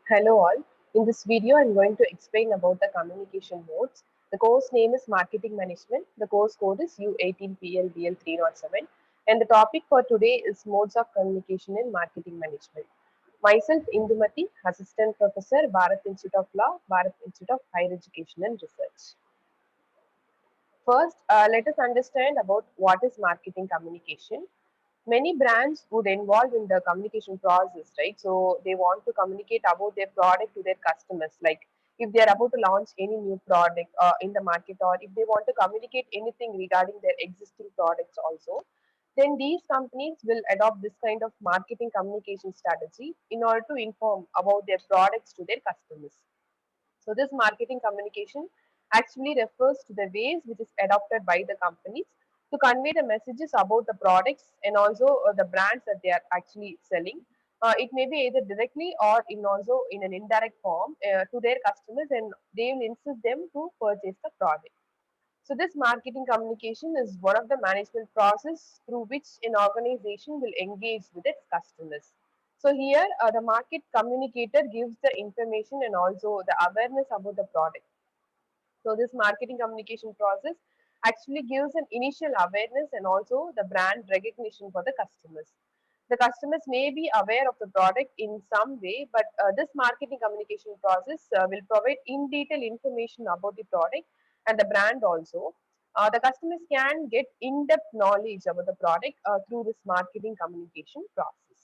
Hello all. In this video, I'm going to explain about the communication modes. The course name is Marketing Management. The course code is U18PLBL307. And the topic for today is Modes of Communication in Marketing Management. Myself, Indumati, Assistant Professor, Bharat Institute of Law, Bharat Institute of Higher Education and Research. First, let us understand about what is marketing communication. Many brands would involve in the communication process, right? So they want to communicate about their product to their customers, like if they are about to launch any new product in the market, or if they want to communicate anything regarding their existing products also, then these companies will adopt this kind of marketing communication strategy in order to inform about their products to their customers. So this marketing communication actually refers to the ways which is adopted by the companies to convey the messages about the products and also the brands that they are actually selling. It may be either directly or in also in an indirect form to their customers, and they will insist them to purchase the product. So this marketing communication is one of the management process through which an organization will engage with its customers. So here the market communicator gives the information and also the awareness about the product. So this marketing communication process actually gives an initial awareness and also the brand recognition for the customers. The customers may be aware of the product in some way, but this marketing communication process will provide in detail information about the product and the brand also. The customers can get in-depth knowledge about the product through this marketing communication process.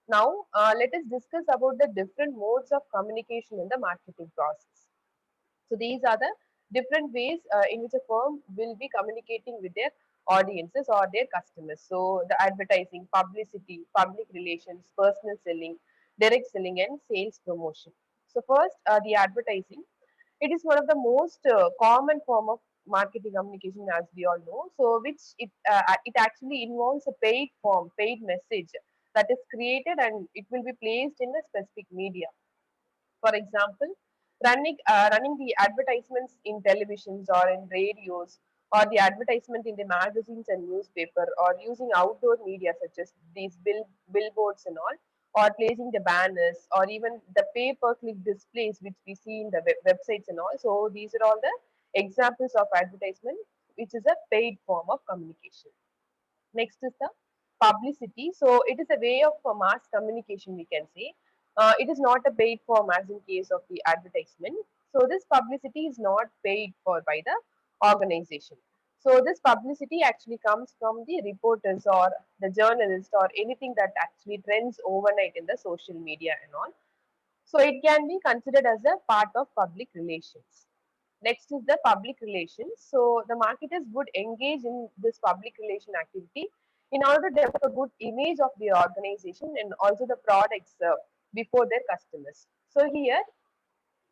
Now, let us discuss about the different modes of communication in the marketing process. So these are the different ways in which a firm will be communicating with their audiences or their customers. So the advertising, publicity, public relations, personal selling, direct selling, and sales promotion. So first, the advertising. It is one of the most common form of marketing communication, as we all know. So which it actually involves a paid form, paid message that is created and it will be placed in a specific media. For example, running the advertisements in televisions or in radios, or the advertisement in the magazines and newspaper, or using outdoor media such as these billboards and all, or placing the banners, or even the pay-per-click displays which we see in the websites and all. So these are all the examples of advertisement, which is a paid form of communication. Next is the publicity. So it is a way of mass communication, we can say. It is not a paid form as in case of the advertisement. So this publicity is not paid for by the organization. So this publicity actually comes from the reporters or the journalists or anything that actually trends overnight in the social media and all. So it can be considered as a part of public relations. Next is the public relations. So the marketers would engage in this public relation activity in order to develop a good image of the organization and also the products before their customers. So here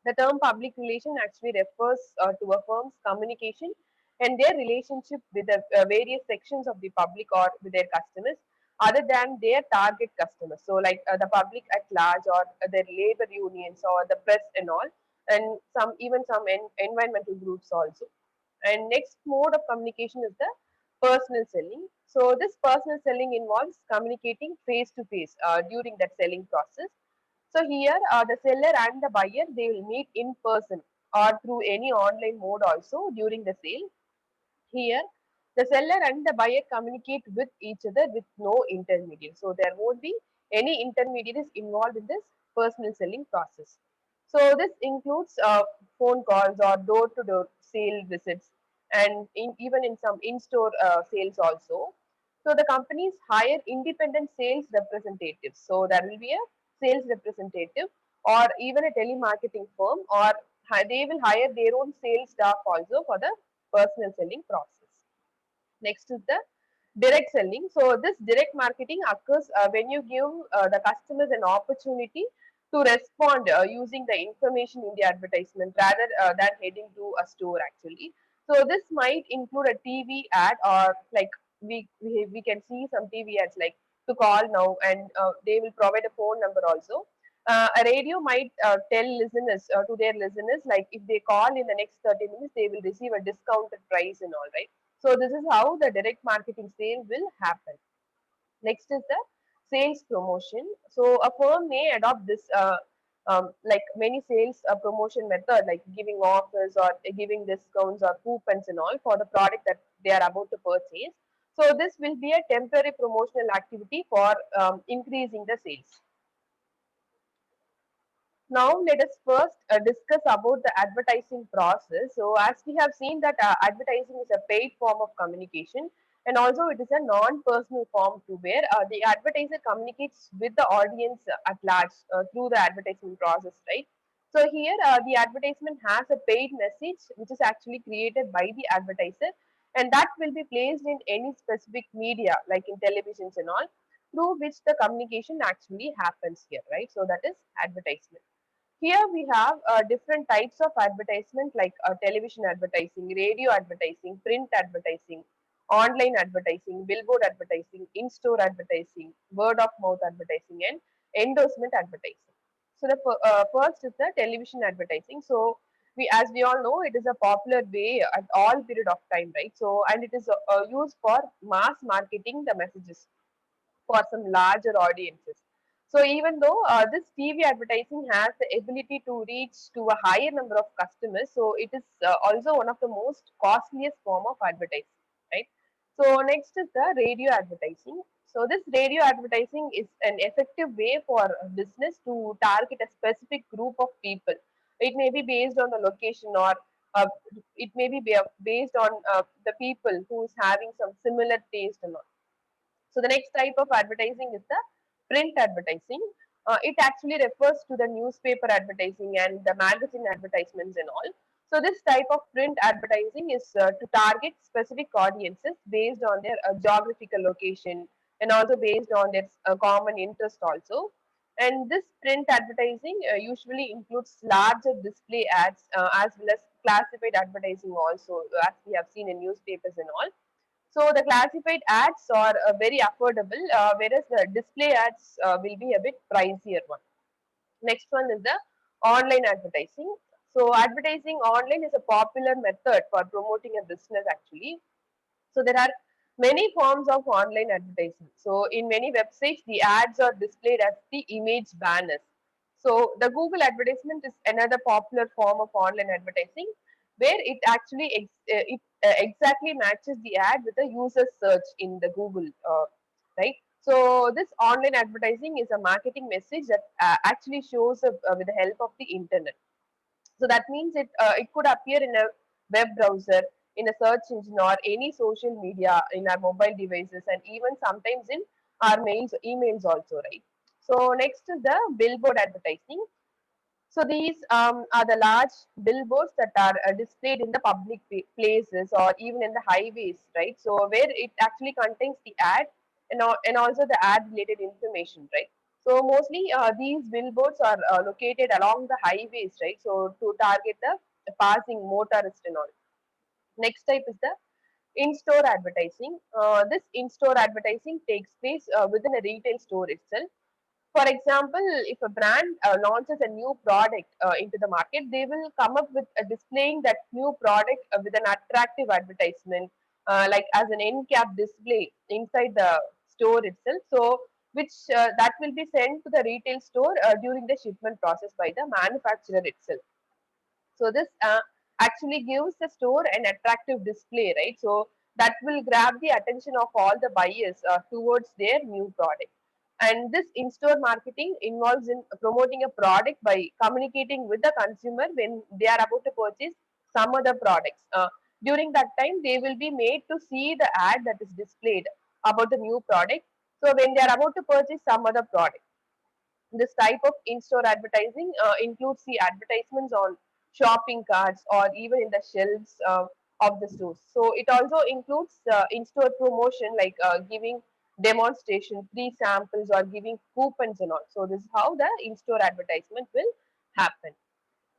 the term public relation actually refers to a firm's communication and their relationship with the various sections of the public or with their customers other than their target customers. So, like the public at large or their labor unions or the press and all, and some even some environmental groups also. And next mode of communication is the personal selling. So, this personal selling involves communicating face to face during that selling process. So here, the seller and the buyer, they will meet in person or through any online mode also during the sale. Here, the seller and the buyer communicate with each other with no intermediary. So there won't be any intermediaries involved in this personal selling process. So this includes phone calls or door-to-door sale visits, and even in some in-store sales also. So the companies hire independent sales representatives. So there will be a sales representative or even a telemarketing firm, or they will hire their own sales staff also for the personal selling process. Next is the direct selling. So this direct marketing occurs when you give the customers an opportunity to respond using the information in the advertisement rather than heading to a store actually. So this might include a TV ad, or like we can see some TV ads like to call now, and they will provide a phone number also. A radio might tell listeners to their listeners, like if they call in the next 30 minutes they will receive a discounted price and all, right? So this is how the direct marketing sale will happen. Next is the sales promotion. So a firm may adopt this like many sales promotion method, like giving offers or giving discounts or coupons and all for the product that they are about to purchase. So this will be a temporary promotional activity for increasing the sales. Now let us first discuss about the advertising process. So as we have seen that advertising is a paid form of communication, and also it is a non-personal form to where the advertiser communicates with the audience at large through the advertising process, right? So here the advertisement has a paid message which is actually created by the advertiser, and that will be placed in any specific media like in televisions and all, through which the communication actually happens here, right? So that is advertisement. Here we have different types of advertisement like television advertising, radio advertising, print advertising, online advertising, billboard advertising, in-store advertising, word of mouth advertising, and endorsement advertising. So the first is the television advertising. So as we all know, it is a popular way at all period of time, right? So and it is used for mass marketing the messages for some larger audiences. So even though this TV advertising has the ability to reach to a higher number of customers, so it is also one of the most costliest form of advertising, right? So next is the radio advertising. So this radio advertising is an effective way for a business to target a specific group of people. It may be based on the location, or uh, it may be based on the people who is having some similar taste and all. So the next type of advertising is the print advertising. It actually refers to the newspaper advertising and the magazine advertisements and all. So this type of print advertising is to target specific audiences based on their geographical location and also based on their common interest also. And this print advertising usually includes larger display ads as well as classified advertising also, as we have seen in newspapers and all. So the classified ads are very affordable, whereas the display ads will be a bit pricier one. Next one is the online advertising. So advertising online is a popular method for promoting a business actually. So there are many forms of online advertising. So in many websites, the ads are displayed as the image banners. So the Google advertisement is another popular form of online advertising, where it actually exactly matches the ad with the user search in the Google, right? So this online advertising is a marketing message that actually shows up with the help of the internet. So that means it could appear in a web browser, in a search engine, or any social media in our mobile devices, and even sometimes in our mails, emails also, right? So next is the billboard advertising. So these are the large billboards that are displayed in the public places or even in the highways, right? So where it actually contains the ad and also the ad related information, right? So mostly these billboards are located along the highways, right? So to target the passing motorist and all. Next type is the in-store advertising. This in-store advertising takes place within a retail store itself. For example, if a brand launches a new product into the market, they will come up with displaying that new product with an attractive advertisement, like as an end cap display inside the store itself. So, which that will be sent to the retail store during the shipment process by the manufacturer itself. So this actually gives the store an attractive display, right? So that will grab the attention of all the buyers towards their new product. And this in-store marketing involves in promoting a product by communicating with the consumer when they are about to purchase some other products. During that time, they will be made to see the ad that is displayed about the new product. So when they are about to purchase some other product, this type of in-store advertising includes the advertisements on shopping carts or even in the shelves of the stores. So it also includes in-store promotion like giving demonstration, free samples, or giving coupons and all. So this is how the in-store advertisement will happen.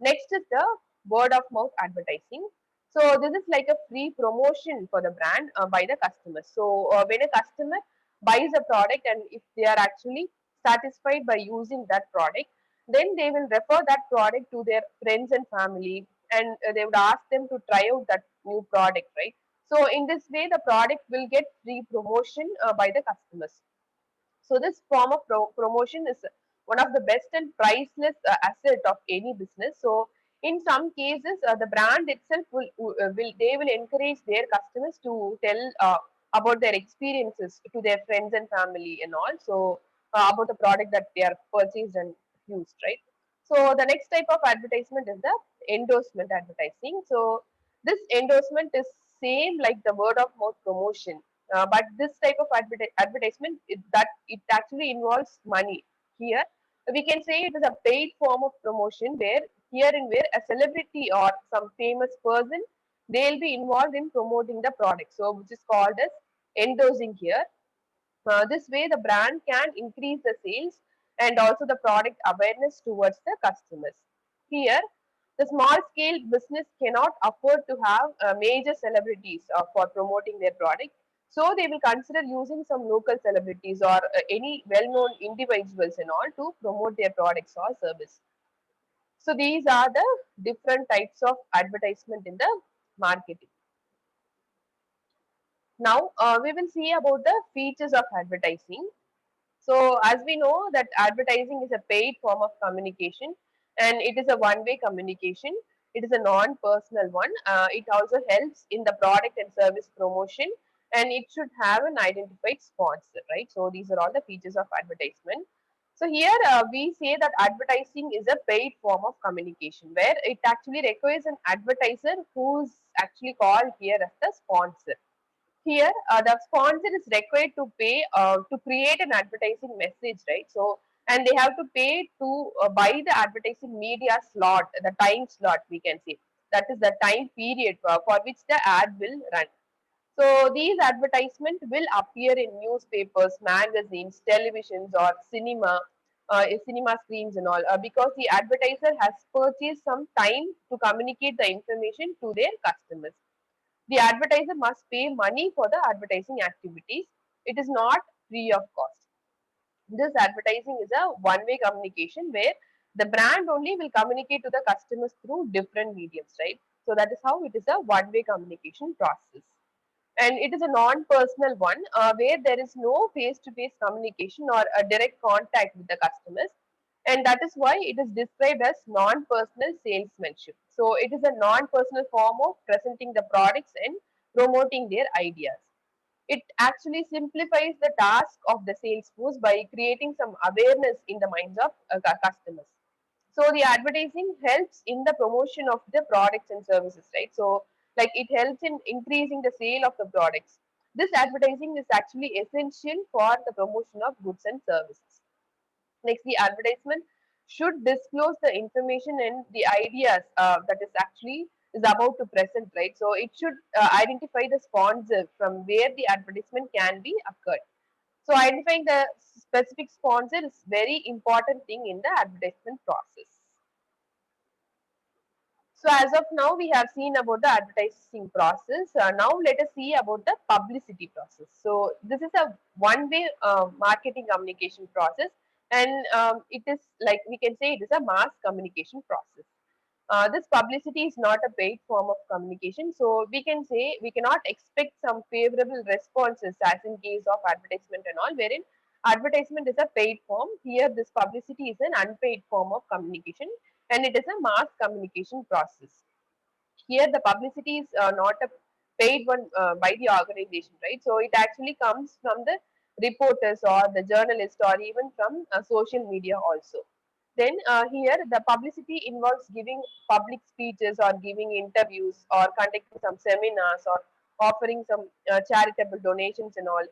Next is the word of mouth advertising. So this is like a free promotion for the brand by the customer. So when a customer buys a product and if they are actually satisfied by using that product, then they will refer that product to their friends and family, and they would ask them to try out that new product, right? So in this way, the product will get free promotion by the customers. So this form of promotion is one of the best and priceless asset of any business. So in some cases, the brand itself will encourage their customers to tell about their experiences to their friends and family and all. So about the product that they are purchased and used, right? So the next type of advertisement is the endorsement advertising. So this endorsement is same like the word of mouth promotion, but this type of advertisement it actually involves money. Here we can say it is a paid form of promotion where here and where a celebrity or some famous person they'll be involved in promoting the product. So which is called as endorsing here. This way, the brand can increase the sales and also the product awareness towards the customers. Here, the small scale business cannot afford to have major celebrities for promoting their product. So, they will consider using some local celebrities or any well known individuals and all to promote their products or service. So, these are the different types of advertisement in the marketing. Now, we will see about the features of advertising. So, as we know that advertising is a paid form of communication and it is a one-way communication. It is a non-personal one. It also helps in the product and service promotion and it should have an identified sponsor, right? So, these are all the features of advertisement. So, here we say that advertising is a paid form of communication where it actually requires an advertiser who's actually called here as the sponsor. Here the sponsor is required to pay to create an advertising message, right? So and they have to pay to buy the advertising media slot, the time slot we can say, that is the time period for which the ad will run. So these advertisements will appear in newspapers, magazines, televisions, or cinema screens and all, because the advertiser has purchased some time to communicate the information to their customers. The advertiser must pay money for the advertising activities. It is not free of cost. This advertising is a one-way communication where the brand only will communicate to the customers through different mediums, right? So that is how it is a one-way communication process. And it is a non-personal one where there is no face-to-face communication or a direct contact with the customers, and that is why it is described as non-personal salesmanship. So it is a non-personal form of presenting the products and promoting their ideas. It actually simplifies the task of the sales force by creating some awareness in the minds of customers. So the advertising helps in the promotion of the products and services, right? So like it helps in increasing the sale of the products. This advertising is actually essential for the promotion of goods and services. Next, the advertisement should disclose the information and the ideas that is actually is about to present, right? So it should identify the sponsor from where the advertisement can be occurred. So identifying the specific sponsor is very important thing in the advertisement process. So as of now, we have seen about the advertising process. Now let us see about the publicity process. So this is a one-way marketing communication process, and it is like we can say it is a mass communication process. This publicity is not a paid form of communication, so we can say we cannot expect some favorable responses as in case of advertisement and all, wherein advertisement is a paid form. Here, this publicity is an unpaid form of communication, and it is a mass communication process. Here, the publicity is not a paid one by the organization, right? So it actually comes from the reporters or the journalists or even from social media also. Then here the publicity involves giving public speeches or giving interviews or conducting some seminars or offering some charitable donations and all,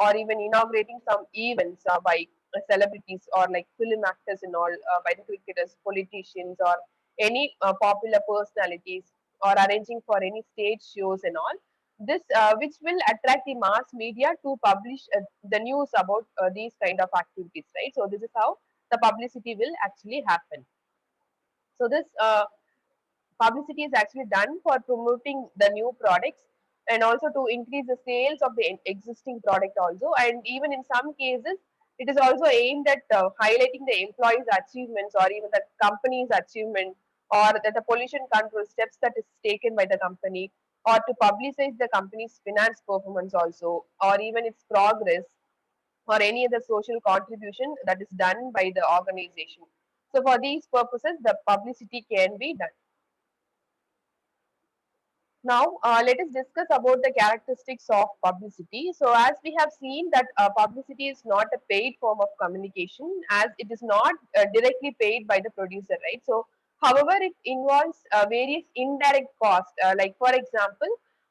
or even inaugurating some events by celebrities or like film actors and all, by the cricketers, politicians, or any popular personalities, or arranging for any stage shows and all. This which will attract the mass media to publish the news about these kind of activities, right? So this is how the publicity will actually happen. So this publicity is actually done for promoting the new products and also to increase the sales of the existing product also, and even in some cases it is also aimed at highlighting the employees achievements or even the company's achievement, or the pollution control steps that is taken by the company, or to publicize the company's finance performance also, or even its progress. or any other social contribution that is done by the organization. So for these purposes, the publicity can be done. Now, let us discuss about the characteristics of publicity. So, as we have seen that publicity is not a paid form of communication, as it is not directly paid by the producer, right? So, however, it involves various indirect costs. Like, for example,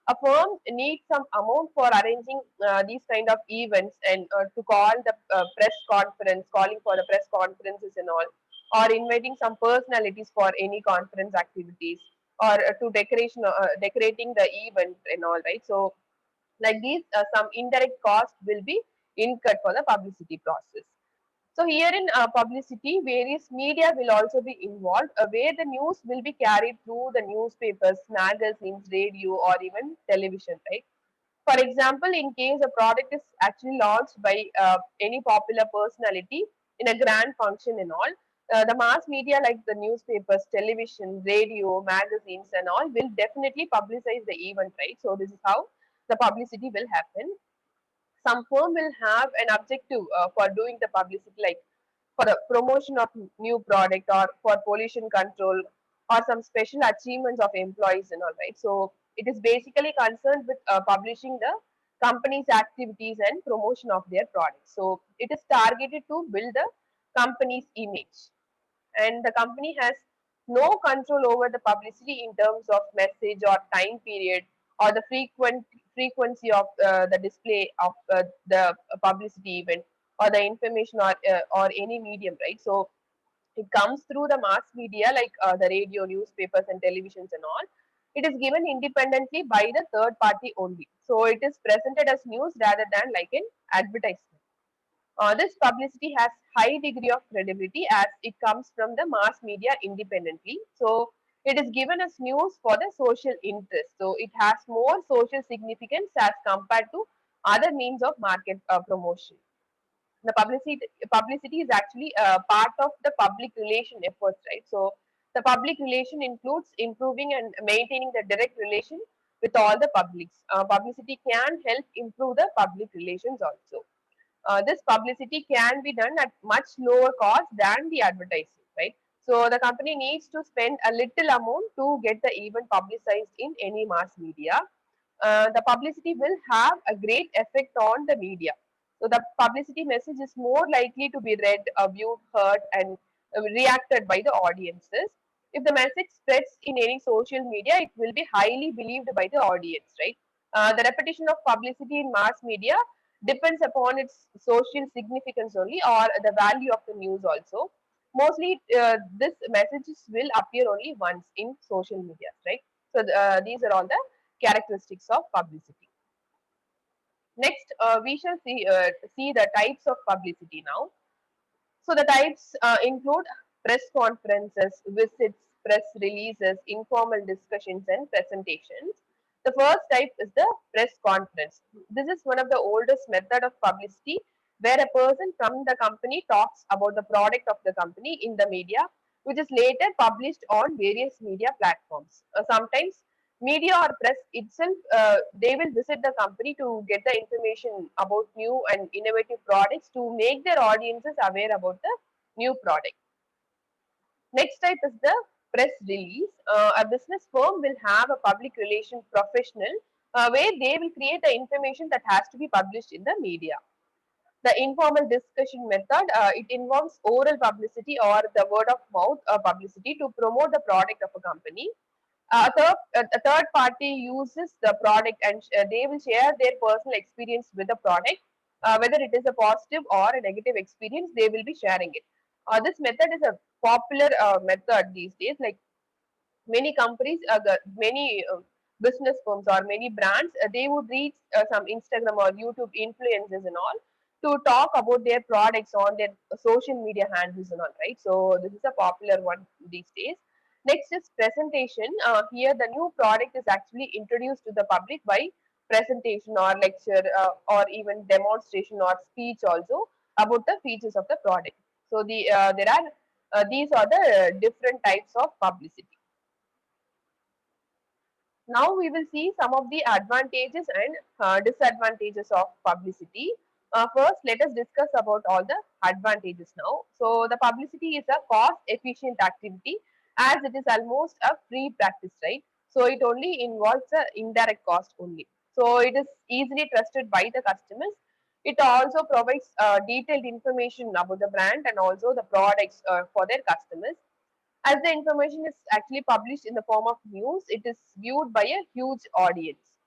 a firm needs some amount for arranging these kind of events and to call the press conference, calling for the press conferences and all, or inviting some personalities for any conference activities, or to decorating the event and all, right? So like these some indirect cost will be incurred for the publicity process. So here in publicity, various media will also be involved, where the news will be carried through the newspapers, magazines, radio, or even television, right? For example, in case a product is actually launched by any popular personality in a grand function and all, the mass media like the newspapers, television, radio, magazines, and all will definitely publicize the event, right? So this is how the publicity will happen. Some firm will have an objective for doing the publicity, like for the promotion of new product, or for pollution control, or some special achievements of employees and all, right? So it is basically concerned with publishing the company's activities and promotion of their products. So it is targeted to build the company's image, and the company has no control over the publicity in terms of message or time period, or the frequency of the display of the publicity event, or the information, or any medium, right? So it comes through the mass media like the radio, newspapers, and televisions and all. It is given independently by the third party only, so it is presented as news rather than like an advertisement. This publicity has high degree of credibility as it comes from the mass media independently. So it is given as news for the social interest. So it has more social significance as compared to other means of market promotion. The publicity is actually part of the public relation efforts, right? So the public relation includes improving and maintaining the direct relation with all the publics. Publicity can help improve the public relations also. This publicity can be done at much lower cost than the advertising, right? So the company needs to spend a little amount to get the event publicized in any mass media. The publicity will have a great effect on the media. So the publicity message is more likely to be read, viewed, heard, and reacted by the audiences. If the message spreads in any social media, it will be highly believed by the audience, right? The repetition of publicity in mass media depends upon its social significance only, or the value of the news also. Mostly, this messages will appear only once in social media, right? So these are all the characteristics of publicity. Next, we shall see the types of publicity now. So the types include press conferences, visits, press releases, informal discussions, and presentations. The first type is the press conference. This is one of the oldest method of publicity, where a person from the company talks about the product of the company in the media, which is later published on various media platforms. Sometimes media or press itself, they will visit the company to get the information about new and innovative products, to make their audiences aware about the new product. Next type is the press release. A business firm will have a public relation professional, where they will create the information that has to be published in the media. The informal discussion method, it involves oral publicity or the word of mouth publicity to promote the product of a company. A third party uses the product, and they will share their personal experience with the product, whether it is a positive or a negative experience, they will be sharing it. This method is a popular method these days. Like many companies, many business firms or many brands, they would reach some Instagram or YouTube influencers and all, to talk about their products on their social media handles and all, right? So this is a popular one these days. Next is presentation. Here the new product is actually introduced to the public by presentation or lecture, or even demonstration or speech also about the features of the product. So there are these are the different types of publicity. Now we will see some of the advantages and disadvantages of publicity. First, let us discuss about all the advantages now. So, the publicity is a cost-efficient activity as it is almost a free practice, right? So, it only involves the indirect cost only. So, it is easily trusted by the customers. It also provides detailed information about the brand and also the products for their customers. As the information is actually published in the form of news, it is viewed by a huge audience.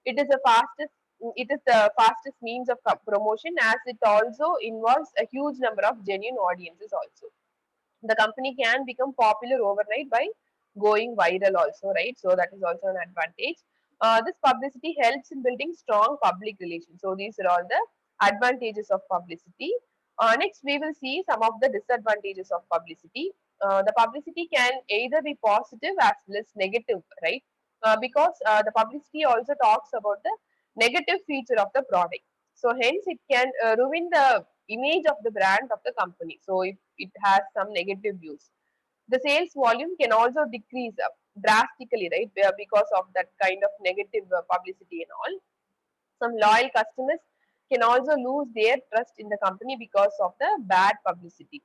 It is the fastest means of promotion as it also involves a huge number of genuine audiences also. The company can become popular overnight by going viral also, right? So that is also an advantage. This publicity helps in building strong public relations. So these are all the advantages of publicity. Next, we will see some of the disadvantages of publicity. The publicity can either be positive as well as negative, right? Because the publicity also talks about the negative feature of the product. So hence, it can ruin the image of the brand of the company. So if it has some negative views, the sales volume can also decrease drastically, right? Because of that kind of negative publicity and all. Some loyal customers can also lose their trust in the company because of the bad publicity.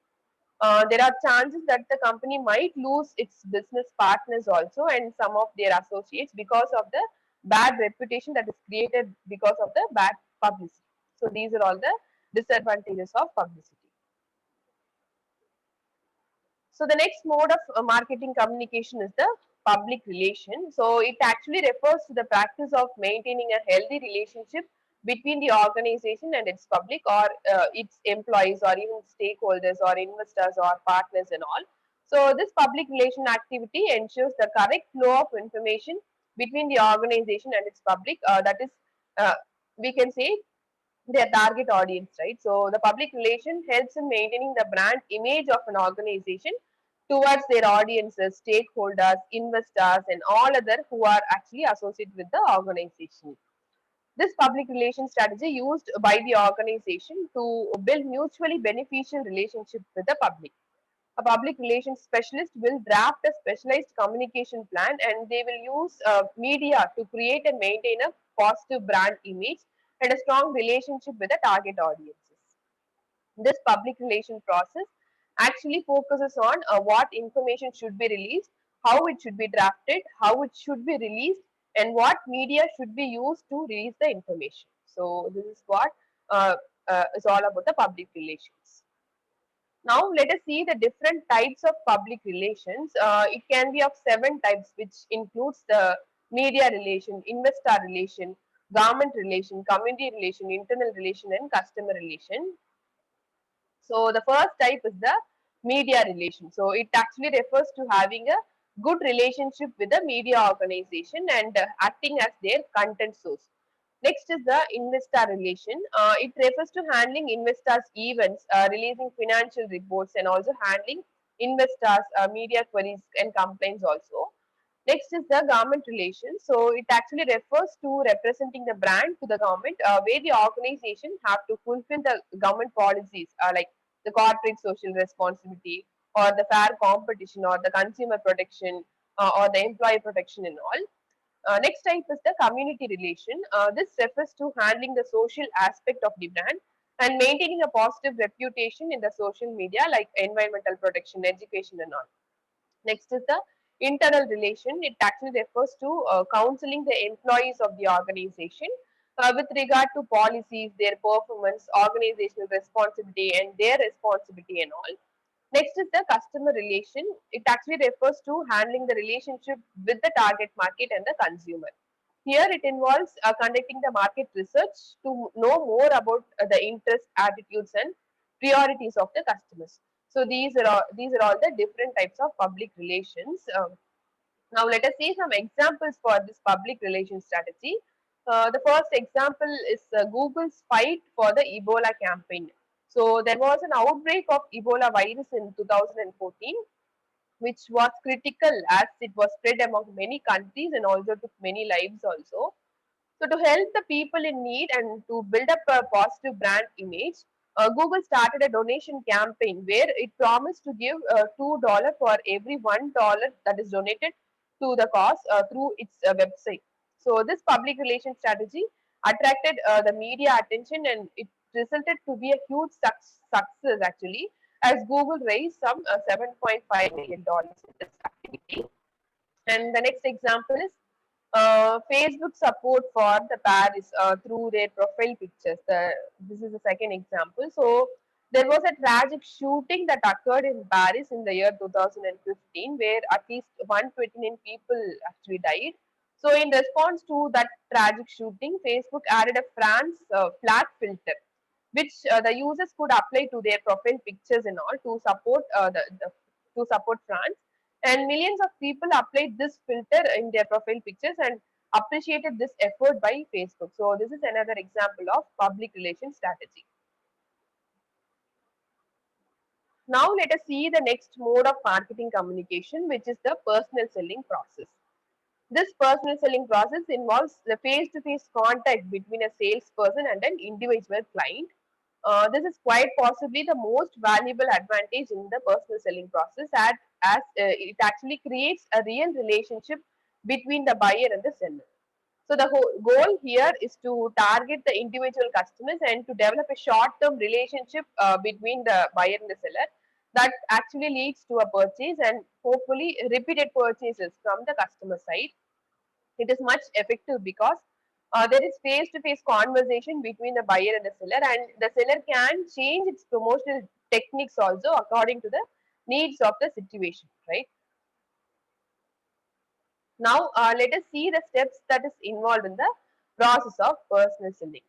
There are chances that the company might lose its business partners also and some of their associates because of the bad reputation that is created because of the bad publicity. So these are all the disadvantages of publicity. So the next mode of marketing communication is the public relation. So it actually refers to the practice of maintaining a healthy relationship between the organization and its public or its employees or even stakeholders or investors or partners and all. So this public relation activity ensures the correct flow of information between the organization and its public. That is, uh, we can say their target audience, right? So the public relation helps in maintaining the brand image of an organization towards their audiences, stakeholders, investors, and all other who are actually associated with the organization. This public relations strategy used by the organization to build mutually beneficial relationship with the public. A public relations specialist will draft a specialized communication plan and they will use media to create and maintain a positive brand image and a strong relationship with the target audiences. This public relation process actually focuses on what information should be released, how it should be drafted, how it should be released, and what media should be used to release the information. So, this is what is all about the public relations. Now, let us see the different types of public relations. It can be of 7 types, which includes the media relation, investor relation, government relation, community relation, internal relation, and customer relation. So the first type is the media relation. So it actually refers to having a good relationship with the media organization and acting as their content source. Next is the investor relation. It refers to handling investors' events, releasing financial reports, and also handling investors' media queries and complaints also. Next is the government relations. So it actually refers to representing the brand to the government, where the organization have to fulfill the government policies, like the corporate social responsibility, or the fair competition, or the consumer protection, or the employee protection, and all. Next type is the community relation. This refers to handling the social aspect of the brand and maintaining a positive reputation in the social media, like environmental protection, education, and all. Next is the internal relation. It actually refers to counseling the employees of the organization with regard to policies, their performance, organizational responsibility, and their responsibility and all. Next is the customer relation. It actually refers to handling the relationship with the target market and the consumer. Here it involves conducting the market research to know more about the interest, attitudes, and priorities of the customers. So these are all the different types of public relations. Now let us see some examples for this public relations strategy. The first example is Google's fight for the Ebola campaign. So there was an outbreak of Ebola virus in 2014, which was critical as it was spread among many countries and also took many lives also. So to help the people in need and to build up a positive brand image, Google started a donation campaign where it promised to give $2 for every $1 that is donated to the cause through its website. So this public relations strategy attracted the media attention and it resulted to be a huge success actually, as Google raised some $7.5 million in this activity. And the next example is Facebook support for the Paris through their profile pictures. This is the second example. So there was a tragic shooting that occurred in Paris in the year 2015, where at least 129 people actually died. So in response to that tragic shooting, Facebook added a France flag filter, which the users could apply to their profile pictures and all to support to support France. And millions of people applied this filter in their profile pictures and appreciated this effort by Facebook. So this is another example of public relations strategy. Now let us see the next mode of marketing communication, which is the personal selling process. This personal selling process involves the face-to-face contact between a salesperson and an individual client. This is quite possibly the most valuable advantage in the personal selling process, as it actually creates a real relationship between the buyer and the seller. So the whole goal here is to target the individual customers and to develop a short-term relationship between the buyer and the seller that actually leads to a purchase and hopefully repeated purchases from the customer side. It is much effective because there is face-to-face conversation between the buyer and the seller, and the seller can change its promotional techniques also according to the needs of the situation, right? Now, let us see the steps that is involved in the process of personal selling.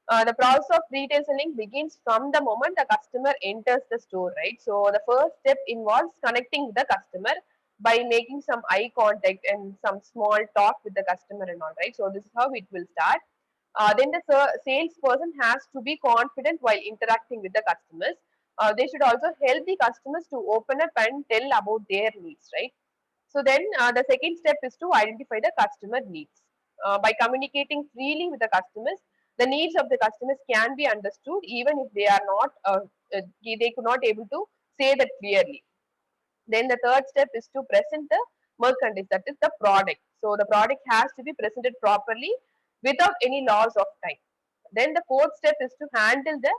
The process of retail selling begins from the moment the customer enters the store, right? So the first step involves connecting with the customer by making some eye contact and some small talk with the customer and all, right? So this is how it will start. Then the salesperson has to be confident while interacting with the customers. They should also help the customers to open up and tell about their needs, right? So then the second step is to identify the customer needs. By communicating freely with the customers, the needs of the customers can be understood even if they are not they could not able to say that clearly. Then the third step is to present the merchandise, that is the product. So the product has to be presented properly without any loss of time. Then the fourth step is to handle the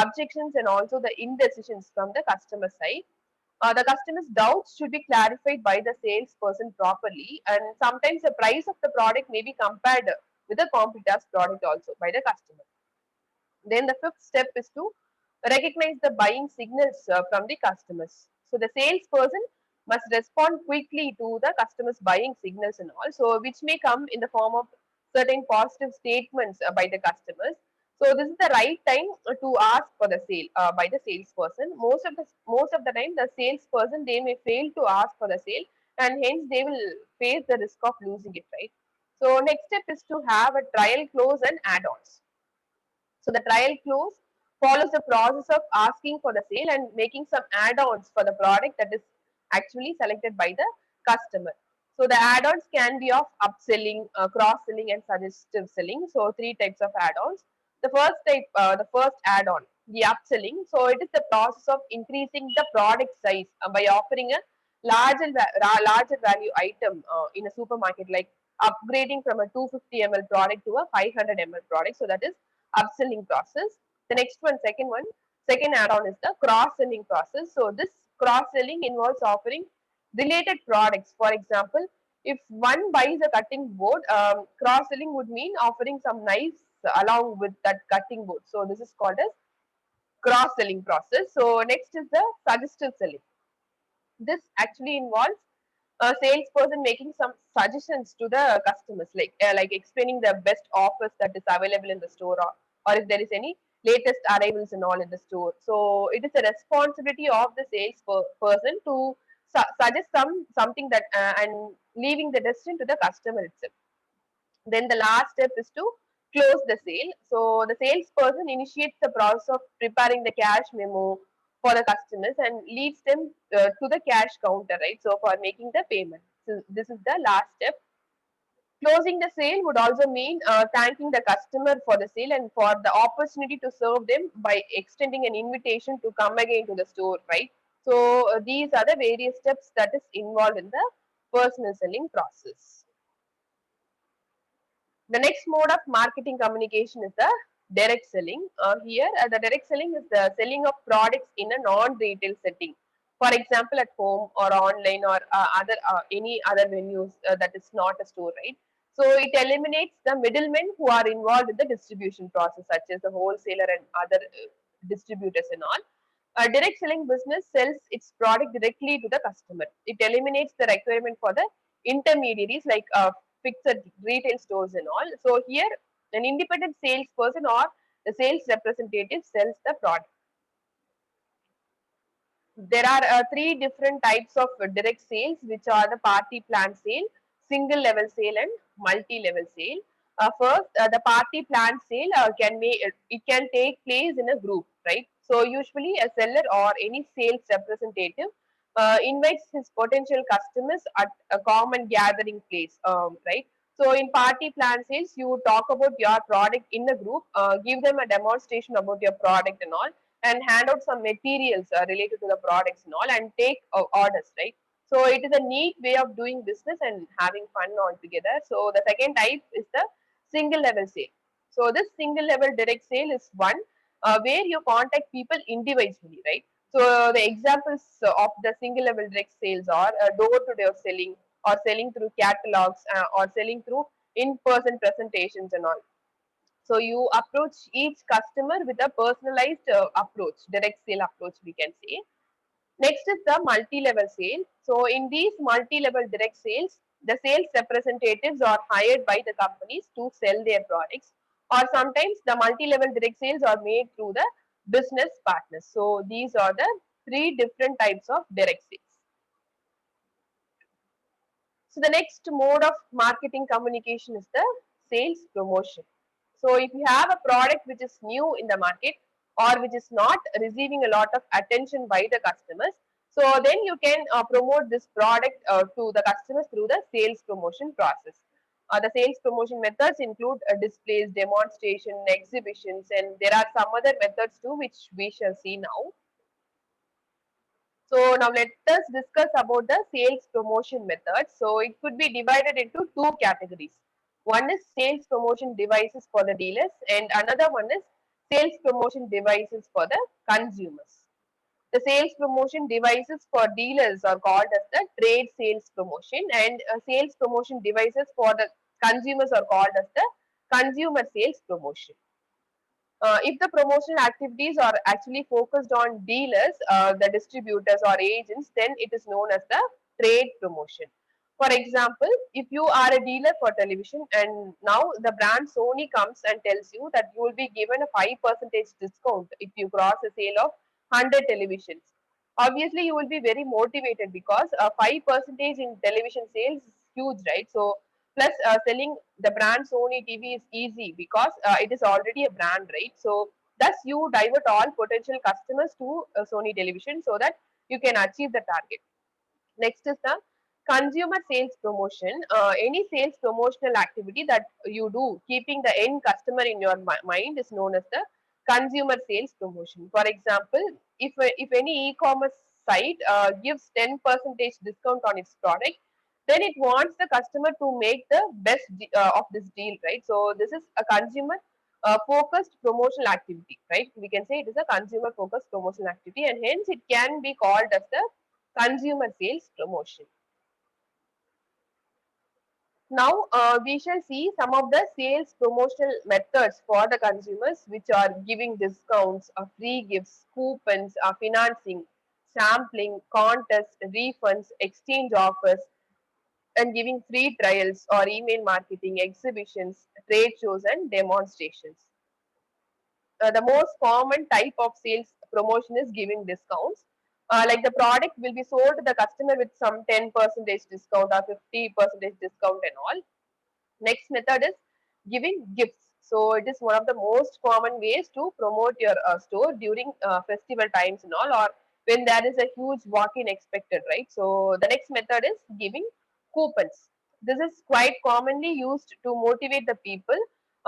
objections and also the indecisions from the customer side. The customer's doubts should be clarified by the salesperson properly, and sometimes the price of the product may be compared with the competitor's product also by the customer. Then the fifth step is to recognize the buying signals from the customers. So the salesperson must respond quickly to the customer's buying signals and all, so which may come in the form of certain positive statements by the customers. So this is the right time to ask for the sale by the salesperson. Most of the time, the salesperson they may fail to ask for the sale, and hence they will face the risk of losing it, right? So next step is to have a trial close and add-ons. So the trial close follows the process of asking for the sale and making some add-ons for the product that is actually selected by the customer. So the add-ons can be of upselling, cross-selling, and suggestive selling. So three types of add-ons. The first add-on, the upselling. So it is the process of increasing the product size by offering a larger value item in a supermarket, like upgrading from a 250 ml product to a 500 ml product. So that is upselling process. The next one, second add-on is the cross-selling process. So this cross-selling involves offering related products. For example, if one buys a cutting board, cross-selling would mean offering some knives along with that cutting board. So this is called as cross-selling process. So next is the suggestive selling. This actually involves a salesperson making some suggestions to the customers, like explaining the best offers that is available in the store, or if there is any latest arrivals and all in the store. So it is a responsibility of the salesperson to suggest something that and leaving the decision to the customer itself. Then the last step is to close the sale. So the salesperson initiates the process of preparing the cash memo for the customers and leads them to the cash counter, right? So for making the payment. So this is the last step. Closing the sale would also mean thanking the customer for the sale and for the opportunity to serve them by extending an invitation to come again to the store, right? So these are the various steps that is involved in the personal selling process. The next mode of marketing communication is the direct selling. Here, the direct selling is the selling of products in a non-retail setting. For example, at home or online or other any other venues that is not a store, right? So it eliminates the middlemen who are involved in the distribution process, such as the wholesaler and other distributors and all. A direct selling business sells its product directly to the customer. It eliminates the requirement for the intermediaries like fixed retail stores and all. So here, an independent salesperson or the sales representative sells the product. There are three different types of direct sales, which are the party plan sale, single level sale, and multi level sale. First, the party plan sale it can take place in a group, right? So usually a seller or any sales representative invites his potential customers at a common gathering place, right? So in party plan sales, you talk about your product in a group, give them a demonstration about your product and all, and hand out some materials related to the products and all, and take orders, right? So it is a neat way of doing business and having fun altogether. So the second type is the single level sale. So this single level direct sale is one where you contact people individually, right? So the examples of the single level direct sales are door to door selling, or selling through catalogs, or selling through in person presentations and all. So you approach each customer with a personalized approach, direct sale approach, we can say. Next is the multi-level sale. So in these multi-level direct sales, the sales representatives are hired by the companies to sell their products, or sometimes the multi-level direct sales are made through the business partners. So these are the three different types of direct sales. So the next mode of marketing communication is the sales promotion. So if you have a product which is new in the market or which is not receiving a lot of attention by the customers, so then you can promote this product to the customers through the sales promotion process. The sales promotion methods include displays, demonstration, exhibitions, and there are some other methods too which we shall see now. So now let us discuss about the sales promotion method. So it could be divided into two categories. One is sales promotion devices for the dealers, and another one is sales promotion devices for the consumers. The sales promotion devices for dealers are called as the trade sales promotion, and sales promotion devices for the consumers are called as the consumer sales promotion. If the promotional activities are actually focused on dealers, the distributors or agents, then it is known as the trade promotion. For example, if you are a dealer for television and now the brand Sony comes and tells you that you will be given a 5% discount if you cross a sale of 100 televisions. Obviously, you will be very motivated because 5% in television sales is huge, right? So plus, selling the brand Sony TV is easy because it is already a brand, right? So thus you divert all potential customers to Sony television so that you can achieve the target. Next is the consumer sales promotion. Any sales promotional activity that you do, keeping the end customer in your mind, is known as the consumer sales promotion. For example, if any e-commerce site gives 10% discount on its product, then it wants the customer to make the best of this deal, right? So this is a consumer focused promotional activity, right? We can say it is a consumer focused promotional activity, and hence it can be called as the consumer sales promotion. Now we shall see some of the sales promotional methods for the consumers, which are giving discounts, free gifts, coupons, financing, sampling, contests, refunds, exchange offers, and giving free trials or email marketing, exhibitions, trade shows, and demonstrations. The most common type of sales promotion is giving discounts. Like the product will be sold to the customer with some 10% discount or 50% discount and all. Next method is giving gifts. So it is one of the most common ways to promote your store during festival times and all, or when there is a huge walk-in expected, right? So the next method is giving coupons. This is quite commonly used to motivate the people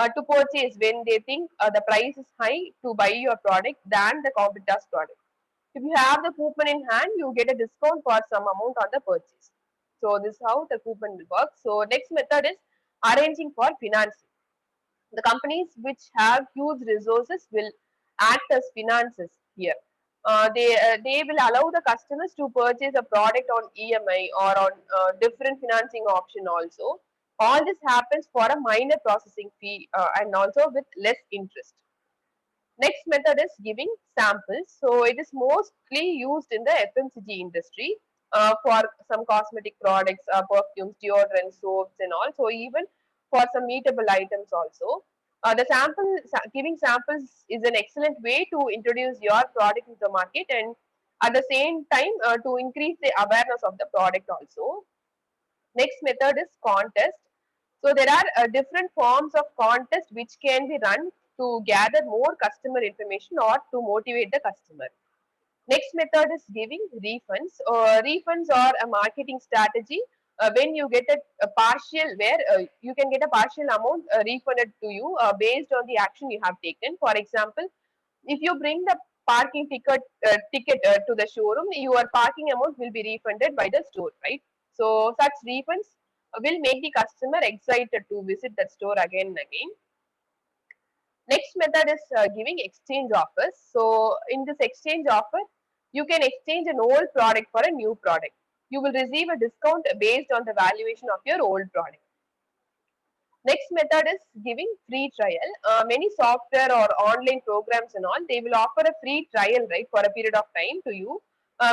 to purchase when they think the price is high to buy your product than the competitor's product. If you have the coupon in hand, you get a discount for some amount on the purchase. So this is how the coupon will work. So next method is arranging for financing. The companies which have huge resources will act as finances here. They will allow the customers to purchase a product on EMI or on different financing option also. All this happens for a minor processing fee and also with less interest. Next method is giving samples. So it is mostly used in the FMCG industry for some cosmetic products, perfumes, deodorants, soaps, and all. So even for some eatable items also. Giving samples is an excellent way to introduce your product into the market and at the same time to increase the awareness of the product also. Next method is contest. So there are different forms of contest which can be run to gather more customer information or to motivate the customer. Next method is giving refunds. Refunds are a marketing strategy when you get a partial where you can get a partial amount refunded to you based on the action you have taken. For example, if you bring the parking ticket to the showroom, your parking amount will be refunded by the store, right? So such refunds will make the customer excited to visit that store again and again. Next method is giving exchange offers. So in this exchange offer, you can exchange an old product for a new product. You will receive a discount based on the valuation of your old product. Next method is giving free trial. Many software or online programs and all, they will offer a free trial, right, for a period of time to you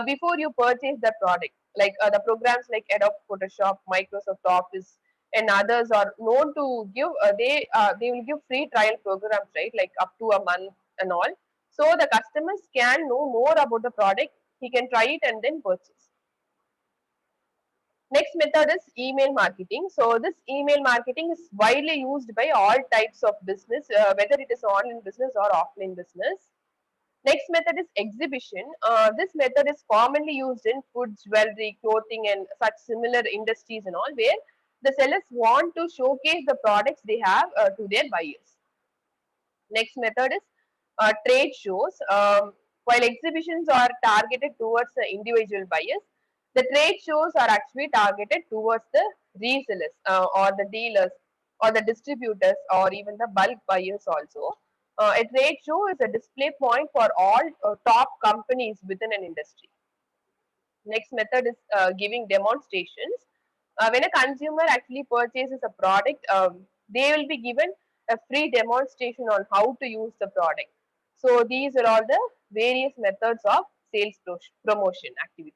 before you purchase the product. Like the programs like Adobe Photoshop, Microsoft Office, and others are known to give. They will give free trial programs, right, like up to a month and all. So the customers can know more about the product. He can try it and then purchase. Next method is email marketing. So this email marketing is widely used by all types of business, whether it is online business or offline business. Next method is exhibition. This method is commonly used in food, jewelry, clothing, and such similar industries and all, where the sellers want to showcase the products they have to their buyers. Next method is trade shows. While exhibitions are targeted towards the individual buyers, the trade shows are actually targeted towards the resellers or the dealers or the distributors or even the bulk buyers also. A trade show is a display point for all top companies within an industry. Next method is giving demonstrations. When a consumer actually purchases a product, they will be given a free demonstration on how to use the product. So these are all the various methods of sales promotion activity.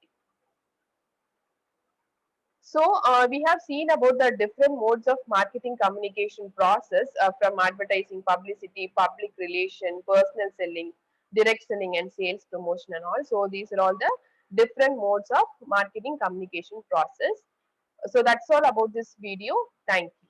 So we have seen about the different modes of marketing communication process from advertising, publicity, public relation, personal selling, direct selling, and sales promotion and all. So these are all the different modes of marketing communication process. So that's all about this video. Thank you.